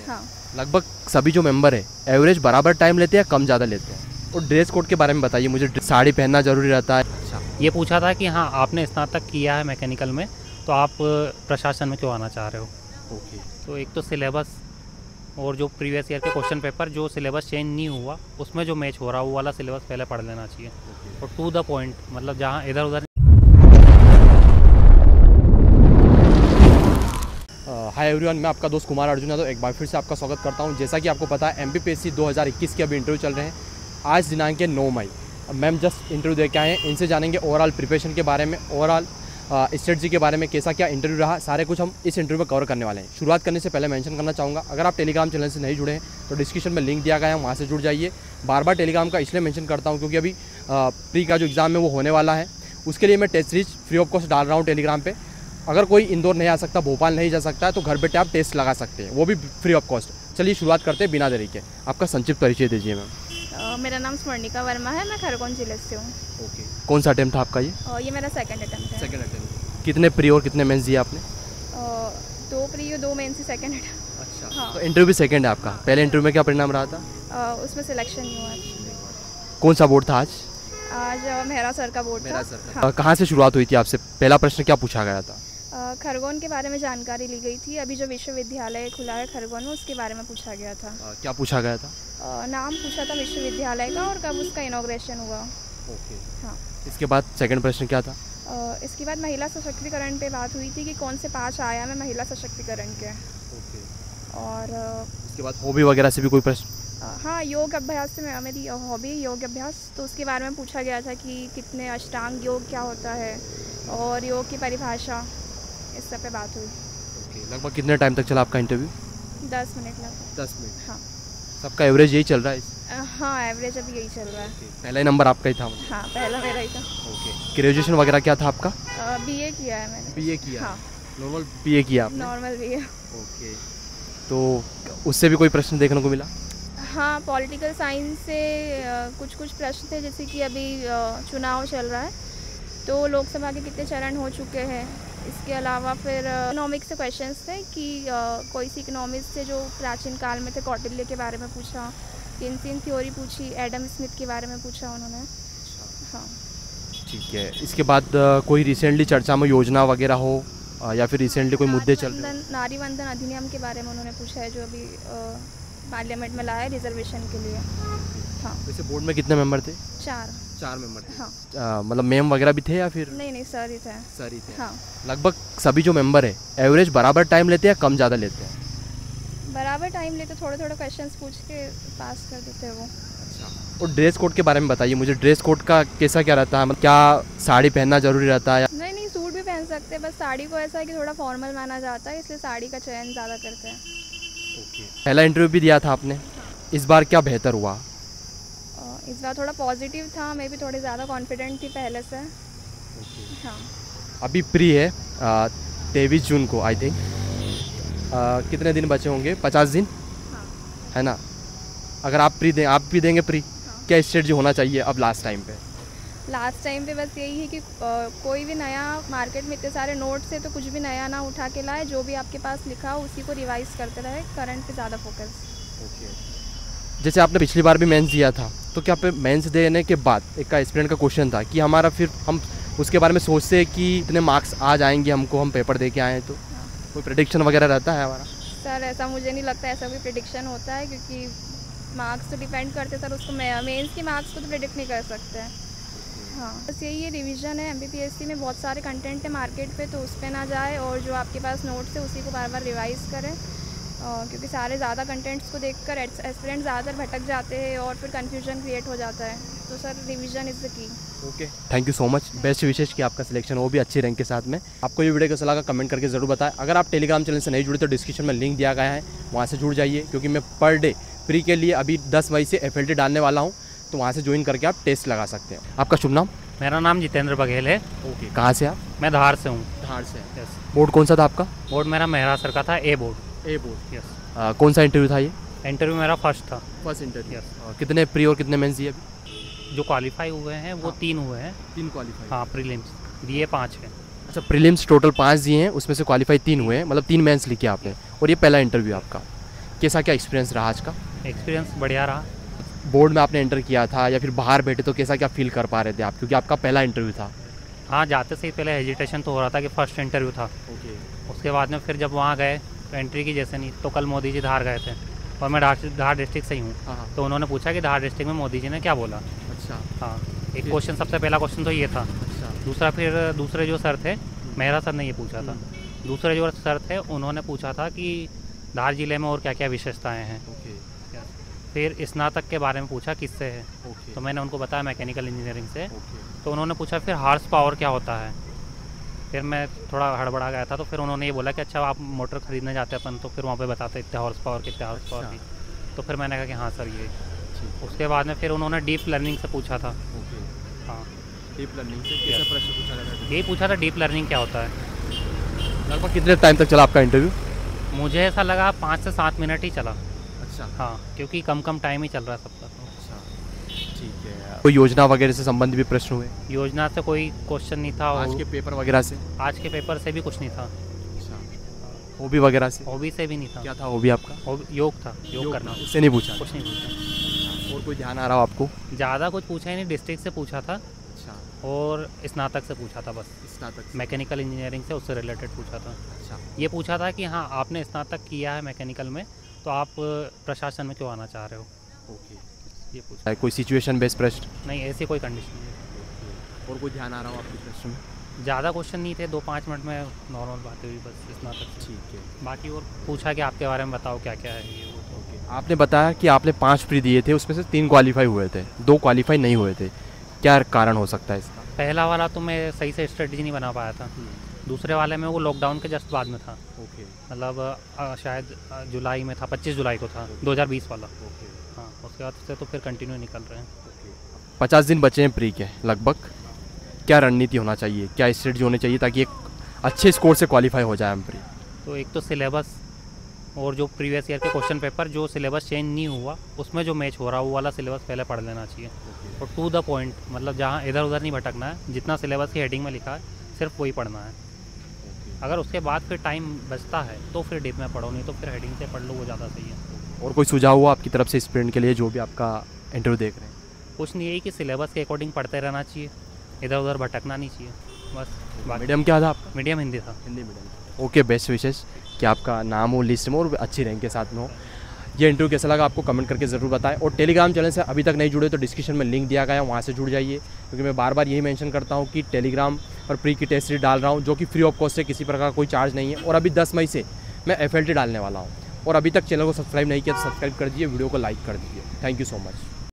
हैं। हाँ। लगभग सभी जो मेंबर है एवरेज बराबर टाइम लेते हैं या कम ज़्यादा लेते हैं? और ड्रेस कोड के बारे में बताइए मुझे, साड़ी पहनना ज़रूरी रहता है? अच्छा, ये पूछा था कि हाँ आपने स्नातक किया है मैकेनिकल में, तो आप प्रशासन में क्यों आना चाह रहे हो। ओके। तो एक तो सिलेबस और जो प्रीवियस ईयर के क्वेश्चन पेपर, जो सिलेबस चेंज नहीं हुआ उसमें जो मैच हो रहा है वो वाला सिलेबस पहले पढ़ लेना चाहिए। और टू द पॉइंट, मतलब जहाँ इधर उधर। हाय एवरीवन, मैं आपका दोस्त कुमार अर्जुन है। तो एक बार फिर से आपका स्वागत करता हूं। जैसा कि आपको पता है एमपीपीएससी 2021 के अभी इंटरव्यू चल रहे हैं। आज दिनांक है 9 मई। मैम जस्ट इंटरव्यू दे के आए हैं, इनसे जानेंगे ओवरऑल प्रिपरेशन के बारे में, ओवरऑल स्ट्रेटजी के बारे में, कैसा क्या इंटरव्यू रहा, सारे कुछ हम इस इंटरव्यू में कवर करने वाले हैं। शुरुआत करने से पहले मेंशन करना चाहूँगा, अगर आप टेलीग्राम चैनल से नहीं जुड़े हैं तो डिस्क्रिप्शन में लिंक दिया गया है, वहाँ से जुड़ जाइए। बार बार टेलीग्राम का इसलिए मेंशन करता हूँ क्योंकि अभी प्री का जो एग्ज़ाम है वो होने वाला है, उसके लिए मैं test series free of cost डाल रहा हूँ टेलीग्राम पर। अगर कोई इंदौर नहीं आ सकता, भोपाल नहीं जा सकता है तो घर बैठे आप टेस्ट लगा सकते हैं, वो भी फ्री ऑफ कॉस्ट। चलिए शुरुआत करते हैं बिना देरी के। आपका संक्षिप्त परिचय दीजिए मैम। मेरा नाम स्वर्णिका वर्मा है, मैं खरगोन जिले से हूँ। ओके। कौन सा अटेम्प्ट था आपका ये? ये मेरा सेकंड अटेम्प्ट है। Second attempt. कितने प्री और कितने मेंस दिए आपने? 2 प्री और 2 मेन से सेकंड अटेम्प्ट। अच्छा। हाँ। तो इंटरव्यू भी सेकंड है आपका। पहले इंटरव्यू में क्या परिणाम रहा था? उसमें सिलेक्शन नहीं हुआ। कौन सा बोर्ड था आज? आज मेहरा सर का बोर्ड था। हाँ। कहाँ से शुरुआत हुई थी आपसे? पहला प्रश्न क्या पूछा गया था? खरगोन के बारे में जानकारी ली गई थी। अभी जो विश्वविद्यालय खुला है खरगोन में, उसके बारे में पूछा गया था। क्या पूछा गया था? नाम पूछा था विश्वविद्यालय का और कब उसका इनॉग्रेशन हुआ। ओके। हाँ। इसके बाद सेकंड प्रश्न क्या था? इसके बाद महिला सशक्तिकरण पे बात हुई थी कि कौन से 5 आयाम है महिला सशक्तिकरण के। ओके। और इसके बाद हॉबी वगैरह से भी कोई प्रश्न? हाँ, योग अभ्यास से मेरी हॉबी योग अभ्यास, तो उसके बारे में पूछा गया था कि कितने अष्टांग योग क्या होता है और योग की परिभाषा, इस सब पे बात हुई। ओके। लगभग कितने टाइम तक चला आपका इंटरव्यू? 10 मिनट लगभग। 10 मिनट। हाँ। सबका एवरेज यही चल रहा है? हाँ, एवरेज अभी यही चल रहा है। पहला ही नंबर आपका ही था? हाँ, पहला मेरा ही था। ओके। ग्रेजुएशन वगैरह क्या था आपका? बीए किया है मैंने। बीए किया? हाँ। नॉर्मल बीए किया आपने? Normal BA. ओके। तो उससे भी कोई प्रश्न देखने को मिला? हाँ, पॉलिटिकल साइंस से कुछ प्रश्न थे, जैसे कि अभी चुनाव चल रहा है तो लोकसभा के कितने चरण हो चुके हैं। इसके अलावा फिर इकोनॉमिक्स से क्वेश्चंस थे कि कोई सी इकोनॉमिक्स से जो प्राचीन काल में थे, कौटिल्य के बारे में पूछा, किन्सिन थ्योरी पूछी, एडम स्मिथ के बारे में पूछा उन्होंने। हाँ। ठीक है। इसके बाद कोई रिसेंटली चर्चा में योजना वगैरह हो या फिर रिसेंटली कोई मुद्दे चल रहे हैं? नारी वंदन अधिनियम के बारे में उन्होंने पूछा है, जो अभी पार्लियामेंट में लाया है रिजर्वेशन के लिए। हाँ। वैसे बोर्ड में कितने मेंबर थे? 4 मेंबर थे। हाँ। मतलब मैम वगैरह भी थे या फिर? नहीं, सर ही थे। सर ही थे। हाँ। लगभग सभी जो मेंबर है एवरेज बराबर टाइम लेते हैं या कम ज़्यादा लेते हैं? बराबर टाइम लेते, थोड़े क्वेश्चंस पूछ के पास कर देते हैं वो। अच्छा। और ड्रेस कोड के बारे में बताइए मुझे, ड्रेस कोड का कैसा क्या रहता है? मतलब क्या साड़ी पहनना जरूरी रहता है? नहीं, सूट भी पहन सकते हैं, बस साड़ी को ऐसा है कि थोड़ा फॉर्मल माना जाता है, इसलिए साड़ी का चयन ज़्यादा करते हैं। पहला इंटरव्यू भी दिया था आपने, इस बार क्या बेहतर हुआ? इस बार थोड़ा पॉजिटिव था, मैं भी थोड़ी ज़्यादा कॉन्फिडेंट थी पहले से। हाँ। अभी प्री है 23 जून को आई थिंक। कितने दिन बचे होंगे? 50 दिन। हाँ। है ना? अगर आप भी देंगे प्री, हाँ। क्या स्ट्रेटजी होना चाहिए अब लास्ट टाइम पे? लास्ट टाइम पे बस यही है कि कोई भी नया, मार्केट में इतने सारे नोट्स है तो कुछ भी नया ना उठा के लाए, जो भी आपके पास लिखा हो उसी को रिवाइज करते रहे, करंट पे ज़्यादा फोकस। ओके। जैसे आपने पिछली बार भी मेंस दिया था, तो क्या पे मेंस देने के बाद एक का एस्पिरेंट का क्वेश्चन था कि हमारा फिर हम उसके बारे में सोचते हैं कि इतने मार्क्स आ जाएंगे हमको, हम पेपर दे के आए तो कोई प्रेडिक्शन वगैरह रहता है हमारा? सर ऐसा मुझे नहीं लगता ऐसा कोई प्रेडिक्शन होता है, क्योंकि मार्क्स तो डिपेंड करते सर, उसको मेंस के मार्क्स को तो प्रेडिक्ट नहीं कर सकते हैं। हाँ, बस यही है, रिवीजन है। एमपीपीएससी में बहुत सारे कंटेंट है मार्केट पे, तो उस पर ना जाए और जो आपके पास नोट्स है उसी को बार बार रिवाइज़ करें, क्योंकि सारे ज़्यादा कंटेंट्स को देखकर एस्पिरेंट ज़्यादातर भटक जाते हैं और फिर कंफ्यूजन क्रिएट हो जाता है। तो sir revision is the key. Okay, thank you so much. Best विशेष कि आपका सिलेक्शन वो भी अच्छी रैंक के साथ में। आपको ये वीडियो कैसा लगा कमेंट करके ज़रूर बताएं। अगर आप टेलीग्राम चैनल से नहीं जुड़े तो डिस्क्रिप्शन में लिंक दिया गया है, वहाँ से जुड़ जाइए, क्योंकि मैं पर डे प्री के लिए अभी 10 मई से FLT डालने वाला हूँ, तो वहाँ से ज्वाइन करके आप टेस्ट लगा सकते हैं। आपका शुभ नाम? मेरा नाम जितेंद्र बघेल है। ओके। कहाँ से आप? मैं धार से हूँ। धार से? यस। बोर्ड कौन सा था आपका? बोर्ड मेरा मेहरा सर का था, ए बोर्ड। ए बोर्ड। यस। कौन सा इंटरव्यू था ये? इंटरव्यू मेरा फर्स्ट था। First interview. यस। कितने प्री और कितने मेंस दिए अभी? जो क्वालिफाई हुए हैं वो 3 हुए हैं। 3 क्वालिफाई? हाँ, प्रीलिम्स दिए 5 हैं। अच्छा, प्रीलिम्स टोटल 5 दिए हैं, उसमें से क्वालिफाई 3 हुए हैं, मतलब 3 मेंस लिखे आपने, और ये पहला इंटरव्यू आपका। कैसा क्या एक्सपीरियंस रहा आज का? एक्सपीरियंस बढ़िया रहा। बोर्ड में आपने एंटर किया था या फिर बाहर बैठे तो कैसा क्या फील कर पा रहे थे आप, क्योंकि आपका पहला इंटरव्यू था? हाँ, जाते से ही पहले हेजिटेशन तो हो रहा था कि फ़र्स्ट इंटरव्यू था। ओके। उसके बाद में फिर जब वहाँ गए तो एंट्री की जैसे नहीं, तो कल मोदी जी धार गए थे और मैं धार डिस्ट्रिक्ट से ही हूँ। हाँ। तो उन्होंने पूछा कि धार डिस्ट्रिक्ट में मोदी जी ने क्या बोला। अच्छा। हाँ, एक क्वेश्चन, सबसे पहला क्वेश्चन तो ये था। अच्छा। दूसरा फिर दूसरे जो सर थे, मेहरा सर ने ये पूछा था। दूसरे जो सर थे उन्होंने पूछा था कि धार जिले में और क्या क्या विशेषताएँ हैं। ओके। फिर स्नातक के बारे में पूछा किससे है, ओके। तो मैंने उनको बताया मैकेनिकल इंजीनियरिंग से। ओके। तो उन्होंने पूछा फिर हार्स पावर क्या होता है। फिर मैं थोड़ा हड़बड़ा गया था, तो फिर उन्होंने ये बोला कि अच्छा आप मोटर खरीदने जाते अपन, तो फिर वहाँ पे बताते इतने हॉर्स पावर कितने हॉर्स पावर की। तो फिर मैंने कहा कि हाँ सर ये। उसके बाद में फिर उन्होंने डीप लर्निंग से पूछा था। ओके। हाँ, डीप लर्निंग से कैसा प्रश्न पूछा गया था? यही पूछा था डीप लर्निंग क्या होता है। लगभग कितने टाइम तक चला आपका इंटरव्यू? मुझे ऐसा लगा 5 से 7 मिनट ही चला। अच्छा। हाँ, क्योंकि कम टाइम ही चल रहा है सबका। अच्छा, ठीक है। कोई योजना वगैरह से संबंधित भी प्रश्न हुए? योजना से कोई क्वेश्चन नहीं था। आज के पेपर वगैरह से? आज के पेपर से भी कुछ नहीं था। अच्छा। हॉबी वगैरह से? हॉबी से भी नहीं था। क्या था हॉबी आपका? योग था, योग करना। उससे नहीं पूछा? कुछ नहीं पूछा। और कोई ध्यान आ रहा हो आपको? ज़्यादा कुछ पूछा ही नहीं, डिस्ट्रिक्ट से पूछा था अच्छा। और स्नातक से पूछा था बस। स्नातक? मैकेनिकल इंजीनियरिंग से, उससे रिलेटेड पूछा था। अच्छा। ये पूछा था कि हाँ आपने स्नातक किया है मैकेनिकल में, तो आप प्रशासन में क्यों आना चाह रहे हो। ओके। ये पूछा। कोई सिचुएशन बेस्ड प्रश्न? नहीं, ऐसी कोई कंडीशन नहीं। और कोई ध्यान आ रहा हो आपके प्रश्न में? ज़्यादा क्वेश्चन नहीं थे, 2-5 मिनट में नॉर्मल बातें हुई बस स्नातक से। ठीक है। बाकी और पूछा कि आपके बारे में बताओ क्या क्या है ये वो। ओके। आपने बताया कि आपने 5 प्री दिए थे, उसमें से 3 क्वालिफाई हुए थे, 2 क्वालिफाई नहीं हुए थे, क्या कारण हो सकता है इसका? पहला वाला तो मैं सही से स्ट्रेटजी नहीं बना पाया था। दूसरे वाले में वो लॉकडाउन के जस्ट बाद में था। ओके। मतलब शायद जुलाई में था, 25 जुलाई को था 2020 वाला। ओके। हाँ, उसके बाद से तो फिर कंटिन्यू निकल रहे हैं। 50 दिन बचे हैं प्री के लगभग, क्या रणनीति होना चाहिए, क्या स्ट्रेटजी होनी चाहिए ताकि एक अच्छे स्कोर से क्वालिफाई हो जाए हम प्री? तो एक तो सिलेबस और जो प्रीवियस ईयर के क्वेश्चन पेपर, जो सिलेबस चेंज नहीं हुआ उसमें जो मैच हो रहा है वो वाला सिलेबस पहले पढ़ लेना चाहिए। और टू द पॉइंट, मतलब जहाँ इधर उधर नहीं भटकना है, जितना सिलेबस की हेडिंग में लिखा है सिर्फ वही पढ़ना है। अगर उसके बाद फिर टाइम बचता है तो फिर डीप में पढ़ो, नहीं तो फिर हेडिंग से पढ़ लो, वो ज़्यादा सही है। और कोई सुझाव हुआ आपकी तरफ से स्टूडेंट के लिए जो भी आपका इंटरव्यू देख रहे हैं? कुछ नहीं, यही कि सिलेबस के अकॉर्डिंग पढ़ते रहना चाहिए, इधर उधर भटकना नहीं चाहिए बस। मीडियम क्या था आपका? मीडियम हिंदी था। हिंदी मीडियम। ओके, बेस्ट विशेष कि आपका नाम हो लिस्ट में और अच्छी रैंक के साथ में हो। ये इंटरव्यू कैसा लगा आपको कमेंट करके ज़रूर बताएं। और टेलीग्राम चैनल से अभी तक नहीं जुड़े तो डिस्क्रिप्शन में लिंक दिया गया है, वहाँ से जुड़ जाइए, क्योंकि मैं बार बार यही मेंशन करता हूँ कि टेलीग्राम पर प्री की टेस्ट सीरीज डाल रहा हूँ, जो कि फ्री ऑफ कॉस्ट है, किसी प्रकार का कोई चार्ज नहीं है। और अभी 10 मई से मैं FLT डालने वाला हूँ। और अभी तक चैनल को सब्सक्राइब नहीं किया तो सब्सक्राइब कर दीजिए, वीडियो को लाइक कर दीजिए। Thank you so much.